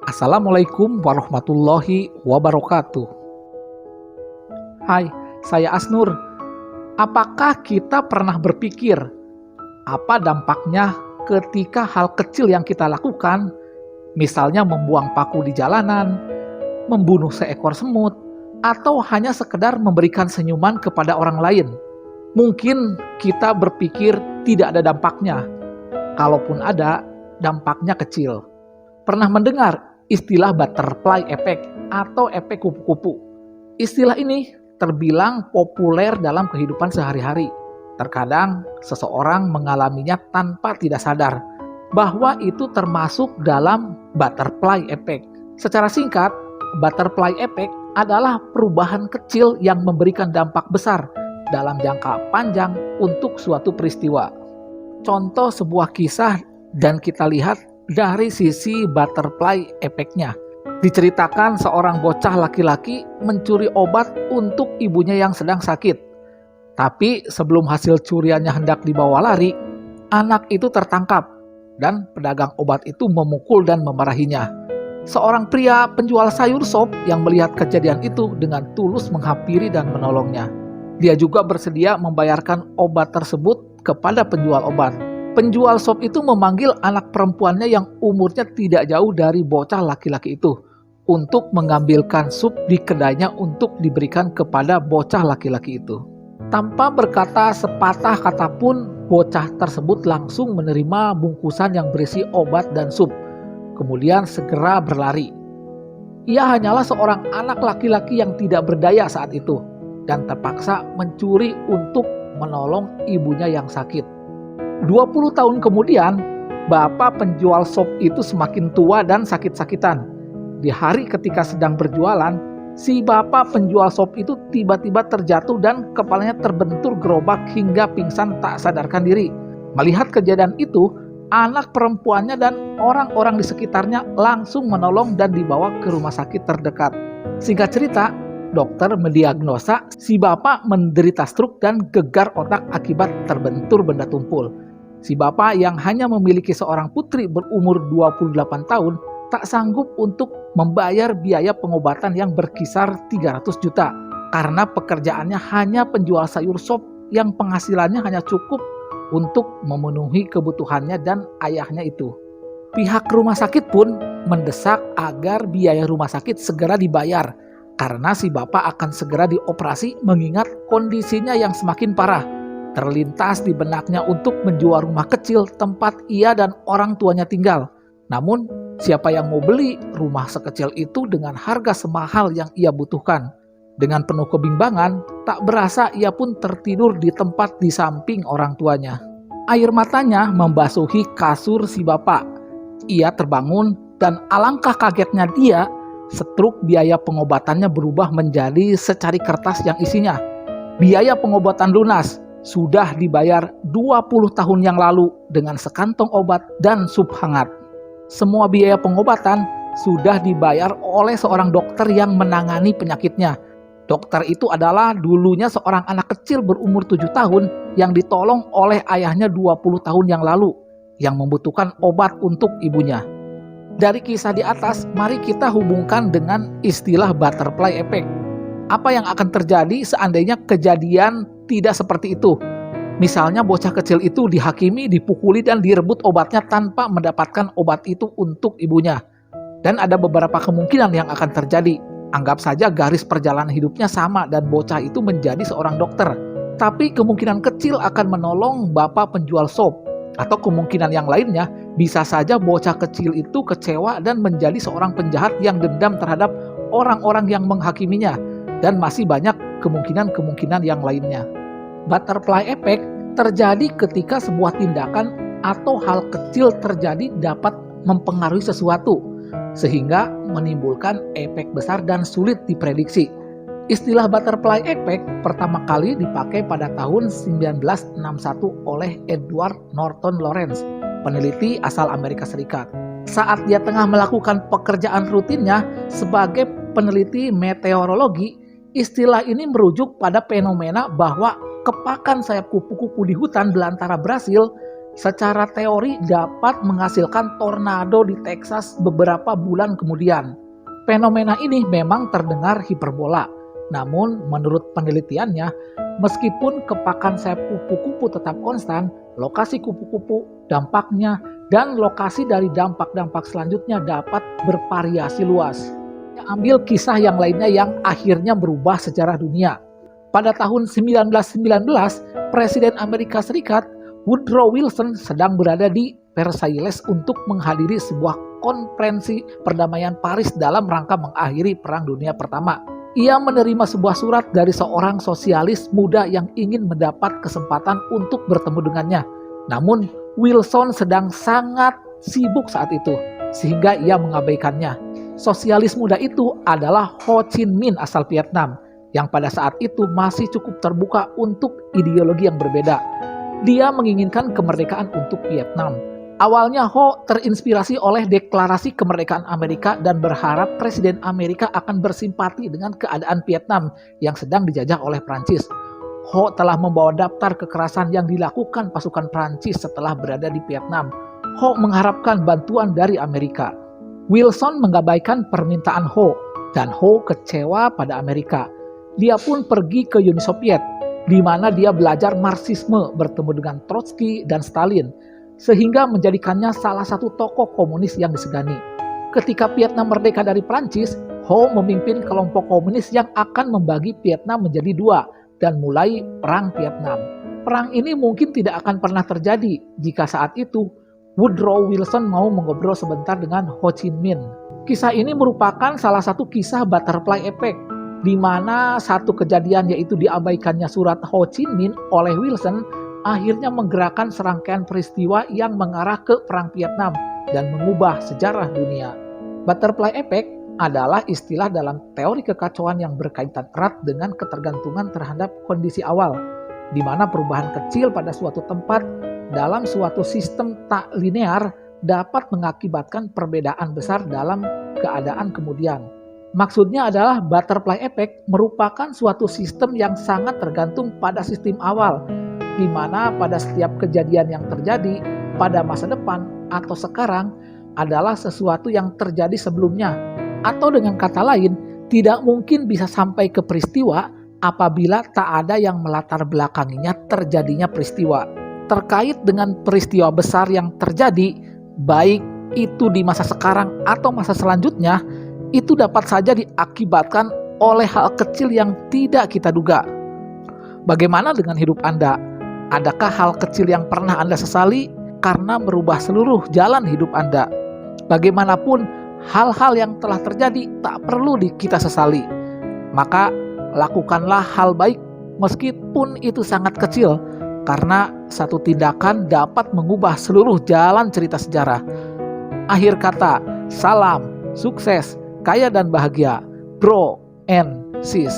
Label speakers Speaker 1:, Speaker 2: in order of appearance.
Speaker 1: Assalamualaikum warahmatullahi wabarakatuh. Hai, saya Asnur. Apakah kita pernah berpikir apa dampaknya ketika hal kecil yang kita lakukan, misalnya membuang paku di jalanan, membunuh seekor semut, atau hanya sekedar memberikan senyuman kepada orang lain? Mungkin kita berpikir tidak ada dampaknya. Kalaupun ada, dampaknya kecil. Pernah mendengar istilah butterfly effect atau efek kupu-kupu? Istilah ini terbilang populer dalam kehidupan sehari-hari. Terkadang seseorang mengalaminya tanpa tidak sadar bahwa itu termasuk dalam butterfly effect. Secara singkat, butterfly effect adalah perubahan kecil yang memberikan dampak besar dalam jangka panjang untuk suatu peristiwa. Contoh sebuah kisah dan kita lihat dari sisi butterfly effect-nya. Diceritakan seorang bocah laki-laki mencuri obat untuk ibunya yang sedang sakit. Tapi sebelum hasil curiannya hendak dibawa lari, anak itu tertangkap dan pedagang obat itu memukul dan memarahinya. Seorang pria penjual sayur sop yang melihat kejadian itu dengan tulus menghampiri dan menolongnya. Dia juga bersedia membayarkan obat tersebut kepada penjual obat. Penjual sop itu memanggil anak perempuannya yang umurnya tidak jauh dari bocah laki-laki itu untuk mengambilkan sup di kedainya untuk diberikan kepada bocah laki-laki itu. Tanpa berkata sepatah kata pun, bocah tersebut langsung menerima bungkusan yang berisi obat dan sup, kemudian segera berlari. Ia hanyalah seorang anak laki-laki yang tidak berdaya saat itu dan terpaksa mencuri untuk menolong ibunya yang sakit. 20 tahun kemudian, bapak penjual sop itu semakin tua dan sakit-sakitan. Di hari ketika sedang berjualan, si bapak penjual sop itu tiba-tiba terjatuh dan kepalanya terbentur gerobak hingga pingsan tak sadarkan diri. Melihat kejadian itu, anak perempuannya dan orang-orang di sekitarnya langsung menolong dan dibawa ke rumah sakit terdekat. Singkat cerita, dokter mendiagnosa si bapak menderita stroke dan gegar otak akibat terbentur benda tumpul. Si bapak yang hanya memiliki seorang putri berumur 28 tahun tak sanggup untuk membayar biaya pengobatan yang berkisar 300 juta karena pekerjaannya hanya penjual sayur sop yang penghasilannya hanya cukup untuk memenuhi kebutuhannya dan ayahnya itu. Pihak rumah sakit pun mendesak agar biaya rumah sakit segera dibayar karena si bapak akan segera dioperasi mengingat kondisinya yang semakin parah. Terlintas di benaknya untuk menjual rumah kecil tempat ia dan orang tuanya tinggal. Namun, siapa yang mau beli rumah sekecil itu dengan harga semahal yang ia butuhkan? Dengan penuh kebimbangan, tak berasa ia pun tertidur di tempat di samping orang tuanya. Air matanya membasuhi kasur si bapak. Ia terbangun dan alangkah kagetnya dia, stroke biaya pengobatannya berubah menjadi secari kertas yang isinya biaya pengobatan lunas sudah dibayar 20 tahun yang lalu dengan sekantong obat dan sup hangat. Semua biaya pengobatan sudah dibayar oleh seorang dokter yang menangani penyakitnya. Dokter itu adalah dulunya seorang anak kecil berumur 7 tahun yang ditolong oleh ayahnya 20 tahun yang lalu yang membutuhkan obat untuk ibunya. Dari kisah di atas, mari kita hubungkan dengan istilah butterfly effect. Apa yang akan terjadi seandainya kejadian tidak seperti itu? Misalnya bocah kecil itu dihakimi, dipukuli dan direbut obatnya tanpa mendapatkan obat itu untuk ibunya. Dan ada beberapa kemungkinan yang akan terjadi. Anggap saja garis perjalanan hidupnya sama dan bocah itu menjadi seorang dokter. Tapi kemungkinan kecil akan menolong bapak penjual sop. Atau kemungkinan yang lainnya, bisa saja bocah kecil itu kecewa dan menjadi seorang penjahat yang dendam terhadap orang-orang yang menghakiminya. Dan masih banyak kemungkinan-kemungkinan yang lainnya. Butterfly effect terjadi ketika sebuah tindakan atau hal kecil terjadi dapat mempengaruhi sesuatu, sehingga menimbulkan efek besar dan sulit diprediksi. Istilah butterfly effect pertama kali dipakai pada tahun 1961 oleh Edward Norton Lawrence, peneliti asal Amerika Serikat. Saat dia tengah melakukan pekerjaan rutinnya sebagai peneliti meteorologi, istilah ini merujuk pada fenomena bahwa kepakan sayap kupu-kupu di hutan belantara Brasil secara teori dapat menghasilkan tornado di Texas beberapa bulan kemudian. Fenomena ini memang terdengar hiperbola, namun menurut penelitiannya, meskipun kepakan sayap kupu-kupu tetap konstan, lokasi kupu-kupu, dampaknya, dan lokasi dari dampak-dampak selanjutnya dapat bervariasi luas. Ambil kisah yang lainnya yang akhirnya berubah sejarah dunia. Pada tahun 1919, Presiden Amerika Serikat Woodrow Wilson sedang berada di Versailles untuk menghadiri sebuah konferensi perdamaian Paris dalam rangka mengakhiri Perang Dunia Pertama. Ia menerima sebuah surat dari seorang sosialis muda yang ingin mendapat kesempatan untuk bertemu dengannya. Namun, Wilson sedang sangat sibuk saat itu, sehingga ia mengabaikannya. Sosialis muda itu adalah Ho Chi Minh asal Vietnam, yang pada saat itu masih cukup terbuka untuk ideologi yang berbeda. Dia menginginkan kemerdekaan untuk Vietnam. Awalnya Ho terinspirasi oleh deklarasi kemerdekaan Amerika dan berharap Presiden Amerika akan bersimpati dengan keadaan Vietnam yang sedang dijajah oleh Prancis. Ho telah membawa daftar kekerasan yang dilakukan pasukan Prancis setelah berada di Vietnam. Ho mengharapkan bantuan dari Amerika. Wilson mengabaikan permintaan Ho, dan Ho kecewa pada Amerika. Dia pun pergi ke Uni Soviet, di mana dia belajar Marxisme bertemu dengan Trotsky dan Stalin, sehingga menjadikannya salah satu tokoh komunis yang disegani. Ketika Vietnam merdeka dari Prancis, Ho memimpin kelompok komunis yang akan membagi Vietnam menjadi dua dan mulai Perang Vietnam. Perang ini mungkin tidak akan pernah terjadi jika saat itu Woodrow Wilson mau mengobrol sebentar dengan Ho Chi Minh. Kisah ini merupakan salah satu kisah butterfly effect, di mana satu kejadian yaitu diabaikannya surat Ho Chi Minh oleh Wilson akhirnya menggerakkan serangkaian peristiwa yang mengarah ke Perang Vietnam dan mengubah sejarah dunia. Butterfly effect adalah istilah dalam teori kekacauan yang berkaitan erat dengan ketergantungan terhadap kondisi awal, di mana perubahan kecil pada suatu tempat dalam suatu sistem tak linear dapat mengakibatkan perbedaan besar dalam keadaan kemudian. Maksudnya adalah butterfly effect merupakan suatu sistem yang sangat tergantung pada sistem awal, di mana pada setiap kejadian yang terjadi pada masa depan atau sekarang adalah sesuatu yang terjadi sebelumnya. Atau dengan kata lain, tidak mungkin bisa sampai ke peristiwa apabila tak ada yang melatar belakanginya terjadinya peristiwa. Terkait dengan peristiwa besar yang terjadi, baik itu di masa sekarang atau masa selanjutnya, itu dapat saja diakibatkan oleh hal kecil yang tidak kita duga. Bagaimana dengan hidup Anda? Adakah hal kecil yang pernah Anda sesali karena merubah seluruh jalan hidup Anda? Bagaimanapun, hal-hal yang telah terjadi tak perlu kita sesali. Maka, lakukanlah hal baik meskipun itu sangat kecil, karena satu tindakan dapat mengubah seluruh jalan cerita sejarah. Akhir kata, salam, sukses, kaya dan bahagia, bro and sis.